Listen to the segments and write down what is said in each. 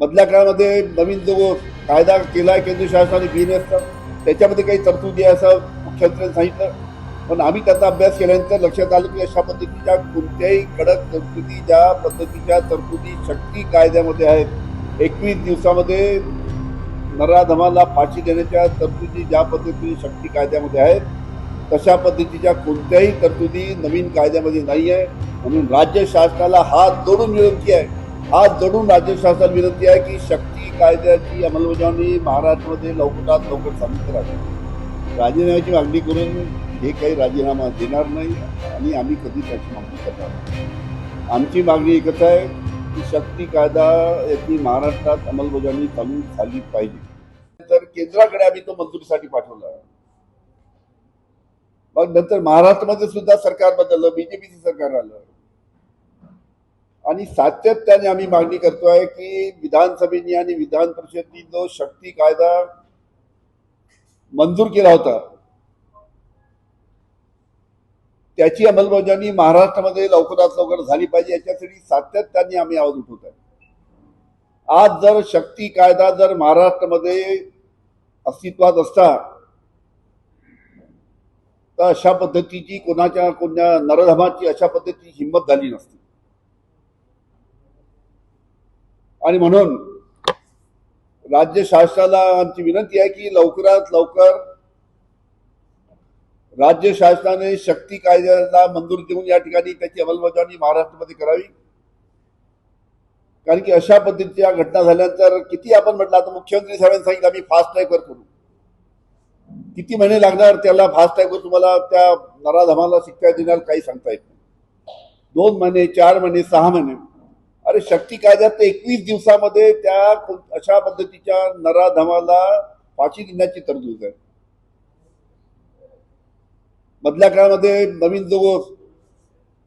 मधल्या काळामध्ये नवीन जो कायदा केलाय केंद्र शासनाने BNS त्याच्यामध्ये काही तरतुदी आहे असं मुख्यमंत्र्यांनी सांगितलं. पण आम्ही त्याचा अभ्यास केल्यानंतर लक्षात आलं की अशा पद्धतीच्या कोणत्याही कडक तरतुदी ज्या पद्धतीच्या तरतुदी शक्ती कायद्यामध्ये आहेत, 21 दिवसामध्ये नराधमाला फाशी देण्याच्या तरतुदी ज्या पद्धतीने शक्ती कायद्यामध्ये आहेत, तशा पद्धतीच्या कोणत्याही तरतुदी नवीन कायद्यामध्ये नाही आहे. म्हणून राज्य शासनाला हात जोडून विनंती आहे, हात जोडून राज्य शासनाला विनंती आहे की शक्ती कायद्याची अंमलबजावणी महाराष्ट्रामध्ये लवकरात लवकर चालू करावी. राजीनाम्याची मागणी करून हे काही राजीनामा देणार नाही आणि आम्ही कधी त्याची मागणी करणार नाही. आमची मागणी एकच आहे की शक्ती कायदा याची महाराष्ट्रात अंमलबजावणी चालू झाली पाहिजे. तर केंद्राकडे आम्ही तो मंजुरीसाठी पाठवला. मग नंतर महाराष्ट्रामध्ये सुद्धा सरकार बदललं, BJPचं सरकार आलं आणि सातत्याने आम्ही मागणी करतोय की विधानसभेने आणि विधान परिषदेने जो शक्ती कायदा मंजूर केला होता त्याची अंमलबजावणी महाराष्ट्रामध्ये लवकरात लवकर झाली पाहिजे, याच्यासाठी सातत्याने आम्ही आवाज उठवत आहे. आज जर शक्ती कायदा जर महाराष्ट्रामध्ये अस्तित्वात असता तर अशा पद्धतीची कोणा नरधमाची अशा पद्धतीची हिंमत झाली नसती. आणि म्हणून राज्य शासनाला आमची विनंती आहे की लवकरात लवकर राज्य शासनाने शक्ती कायद्याला मंजुरी देऊन या ठिकाणी त्याची अंमलबजावणी महाराष्ट्रामध्ये करावी. कारण की अशा पद्धतीच्या घटना झाल्यानंतर किती आपण म्हटलं, आता मुख्यमंत्री साहेबांनी सांगितलं आम्ही फास्ट ट्रॅकवर करू. किती महिने लागणार त्याला फास्ट ट्रॅकवर तुम्हाला त्या नराधमाला शिक्षा देणार काही सांगता येत नाही. 2 महिने, 4 महिने, 6 महिने. अरे शक्ती कायद्यात 21 दिवसामध्ये त्या अशा पद्धतीच्या नराधमाला फाशी देण्याची तरतूद आहे. मधल्या काळामध्ये नवीन जो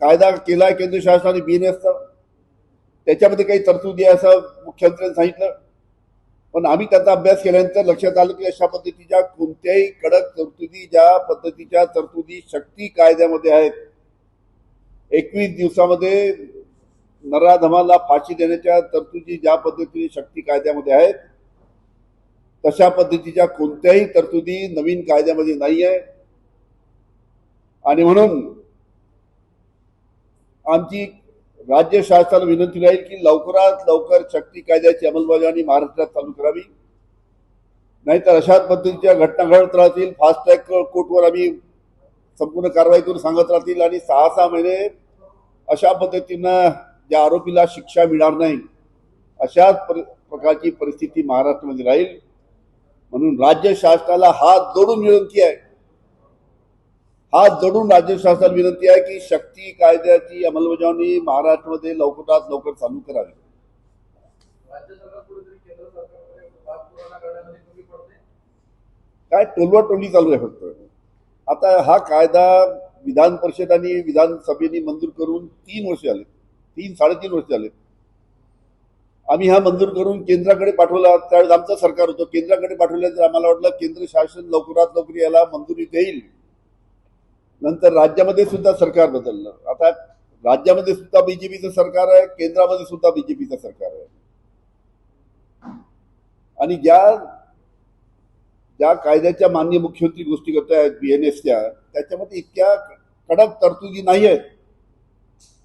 कायदा केलाय केंद्र शासनाने BNS त्याच्यामध्ये काही तरतुदी आहे असं मुख्यमंत्र्यांनी सांगितलं. पण आम्ही त्याचा अभ्यास केल्यानंतर लक्षात आलं की अशा पद्धतीच्या कोणत्याही कडक तरतुदी ज्या पद्धतीच्या तरतुदी शक्ती कायद्यामध्ये आहेत, 21 दिवसामध्ये नराधमाला फाशी देण्याच्या तरतुदी ज्या पद्धतीने शक्ती कायद्यामध्ये आहेत, तशा पद्धतीच्या कोणत्याही तरतुदी नवीन कायद्यामध्ये नाही आहे. आणि म्हणून आमची राज्य शासनाला विनंती राहील की लवकरात लवकर शक्ती कायद्याची अंमलबजावणी महाराष्ट्रात चालू करावी. नाहीतर अशा पद्धतीच्या घटना घडत राहतील. फास्ट ट्रॅक कोर्टवर आम्ही संपूर्ण कारवाई करून सांगत राहतील आणि 6-6 महिने अशा पद्धतीनं ज्या आरोपीला शिक्षा मिळणार नाही अशाच प्रकारची परिस्थिती महाराष्ट्रामध्ये राहील. म्हणून राज्य शासनाला हात जोडून विनंती आहे, हात जोडून राज्य शासनाला विनंती आहे की शक्ती कायद्याची अंमलबजावणी महाराष्ट्रामध्ये लवकरात लवकर चालू करावी. काय टोलवाटोली चालू आहे फक्त. आता हा कायदा विधान परिषद आणि विधानसभेने मंजूर करून 3 वर्ष झाले, 3-3.5 वर्ष झाले. आम्ही हा मंजूर करून केंद्राकडे पाठवला. त्यावेळेस आमचं सरकार होतं, केंद्राकडे पाठवल्यानंतर आम्हाला वाटलं केंद्र शासन लवकरात लवकर याला मंजुरी देईल. नंतर राज्यामध्ये सुद्धा सरकार बदललं. आता राज्यामध्ये सुद्धा BJPचं सरकार आहे, केंद्रामध्ये सुद्धा BJPचं सरकार आहे. आणि ज्या कायद्याच्या माननीय मुख्यमंत्री गोष्टी करत आहेत BNSच्या, त्याच्यामध्ये इतक्या कडक तरतुदी नाही आहेत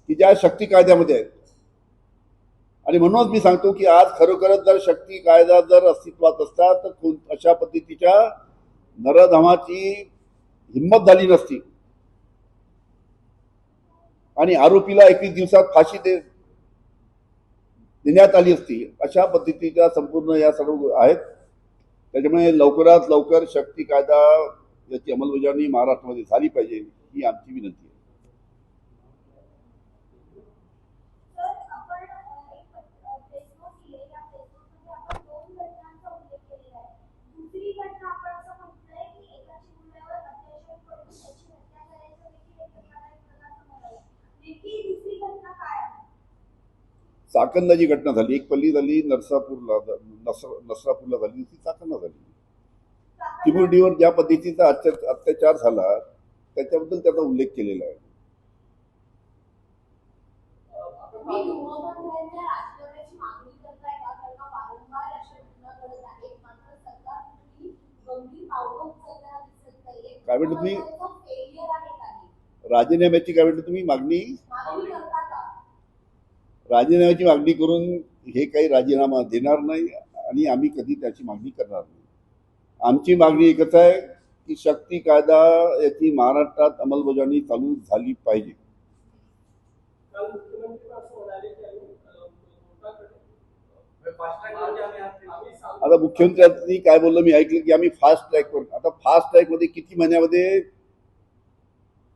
की ज्या शक्ती कायद्यामध्ये आहेत. आणि म्हणूनच मी सांगतो की आज खरोखरच जर शक्ती कायदा जर अस्तित्वात असता तर अशा पद्धतीच्या नरधमाची हिंमत झाली नसती आणि आरोपीला 21 दिवसात फाशी देण्यात आली असती. अशा पद्धतीच्या संपूर्ण या सर्व आहेत. त्याच्यामुळे लवकरात लवकर शक्ती कायदा याची अंमलबजावणी महाराष्ट्रामध्ये झाली पाहिजे ही आमची विनंती आहे. चाकणला जी घटना झाली, एक पल्ली झाली नसरापूरला झाली, ती चाकणला झाली. चिमुरडीवर ज्या पद्धतीचा अत्याचार झाला त्याच्याबद्दल त्याचा उल्लेख केलेला आहे. काय म्हणतो तुम्ही राजीनाम्याची काय म्हणतो तुम्ही मागणी राजीनाम्याची मागणी करून हे काही राजीनामा देणार नाही आणि आम्ही कधी त्याची मागणी करणार नाही. आमची मागणी एकच आहे की शक्ती कायदा याची महाराष्ट्रात अंमलबजावणी चालू झाली पाहिजे. आता मुख्यमंत्र्यांनी काय बोललं मी ऐकलं की आम्ही फास्ट ट्रॅकवर. आता फास्ट ट्रॅक मध्ये किती महिन्यामध्ये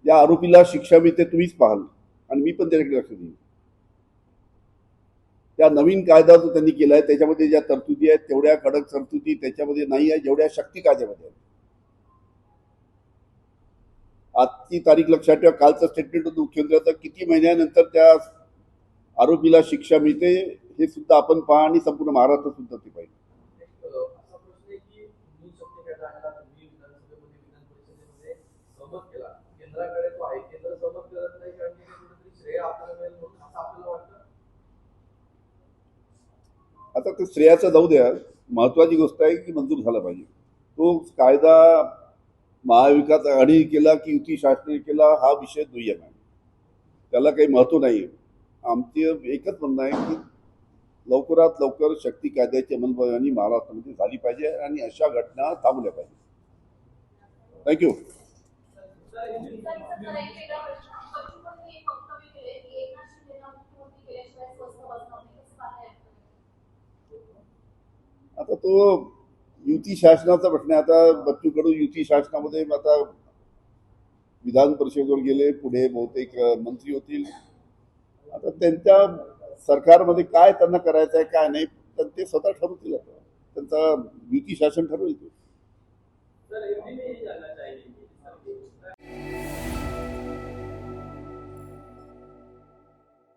या आरोपीला शिक्षा मिळते तुम्हीच पाहाल आणि मी पण त्याच्याकडे लक्ष देईन. त्या नवीन कायदा जो त्यांनी केलाय त्याच्यामध्ये ज्या तरतुदी आहेत तेवढ्या कडक तरतुदी त्याच्यामध्ये नाही आहे जेवढ्या शक्ती कायद्यामध्ये आहेत. आजची तारीख लक्षात ठेवा. कालचं स्टेटमेंट होतं मुख्यमंत्र्यांचं. किती महिन्यानंतर त्या आरोपीला शिक्षा मिळते हे सुद्धा आपण पहा आणि संपूर्ण महाराष्ट्र सुद्धा ते पाहिजे. आता ते श्रेयाचं जाऊ द्या. महत्वाची गोष्ट आहे की मंजूर झाला पाहिजे तो कायदा. महाविकास आघाडी केला की युती शासनाने केला हा विषय दुय्यम आहे. त्याला काही महत्व नाही. आमची एकच म्हणणं आहे की लवकरात लवकर शक्ती कायद्याची अंमलबजावणी महाराष्ट्रामध्ये झाली पाहिजे आणि अशा घटना थांबल्या पाहिजे. थँक्यू. आता तो युती शासनाचा प्रश्न आहे. आता बच्चू कडू युती शासनामध्ये आता विधान परिषदेवर गेले, पुढे बहुतेक मंत्री होतील. आता त्यांच्या सरकारमध्ये काय त्यांना करायचं आहे काय नाही तर ते स्वतः ठरवतील. त्यांचा युती शासन ठरवेल.